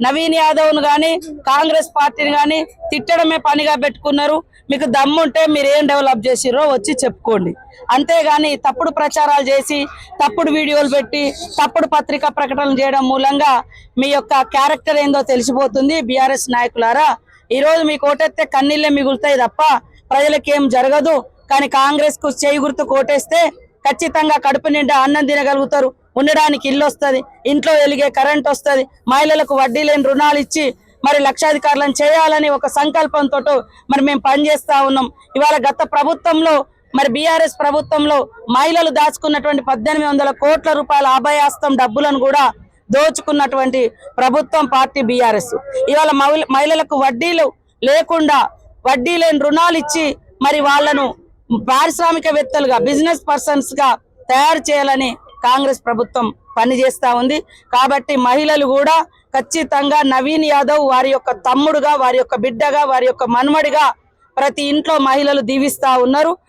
నవీన్ యాదవ్ను గాని కాంగ్రెస్ పార్టీని గాని తిట్టడమే పనిగా పెట్టుకున్నారు. మీకు దమ్ముంటే మీరు ఏం డెవలప్ చేసిరో వచ్చి చెప్పుకోండి. అంతేగాని తప్పుడు ప్రచారాలు చేసి తప్పుడు వీడియోలు పెట్టి తప్పుడు పత్రికా ప్రకటనలు చేయడం మూలంగా మీ యొక్క క్యారెక్టర్ ఏందో తెలిసిపోతుంది. బీఆర్ఎస్ నాయకులారా, ఈ రోజు మీకు ఓటేస్తే కన్నీళ్ళే మిగులుతాయి తప్ప ప్రజలకేం జరగదు. కానీ కాంగ్రెస్ కు చేయి గుర్తు కోటేస్తే ఖచ్చితంగా కడుపు నిండా అన్నం తినగలుగుతారు, ఉండడానికి ఇల్లు వస్తుంది, ఇంట్లో వెలిగే కరెంట్ వస్తుంది, మహిళలకు వడ్డీ లేని రుణాలు ఇచ్చి మరి లక్షాధికారులను చేయాలని ఒక సంకల్పంతో మరి మేము పనిచేస్తా ఉన్నాం. ఇవాళ గత ప్రభుత్వంలో మరి బీఆర్ఎస్ ప్రభుత్వంలో మహిళలు దాచుకున్నటువంటి 1800 కోట్ల రూపాయల అభయాస్తం డబ్బులను కూడా దోచుకున్నటువంటి ప్రభుత్వం పార్టీ బీఆర్ఎస్. ఇవాళ మహిళలకు వడ్డీలు లేకుండా వడ్డీ లేని రుణాలు ఇచ్చి మరి వాళ్ళను పారిశ్రామికవేత్తలుగా బిజినెస్ పర్సన్స్ గా తయారు చేయాలని కాంగ్రెస్ ప్రభుత్వం పనిచేస్తా ఉంది. కాబట్టి మహిళలు కూడా ఖచ్చితంగా నవీన్ యాదవ్ వారి యొక్క తమ్ముడుగా, వారి యొక్క బిడ్డగా, వారి యొక్క మనుమడిగా ప్రతి ఇంట్లో మహిళలు దీవిస్తా ఉన్నారు.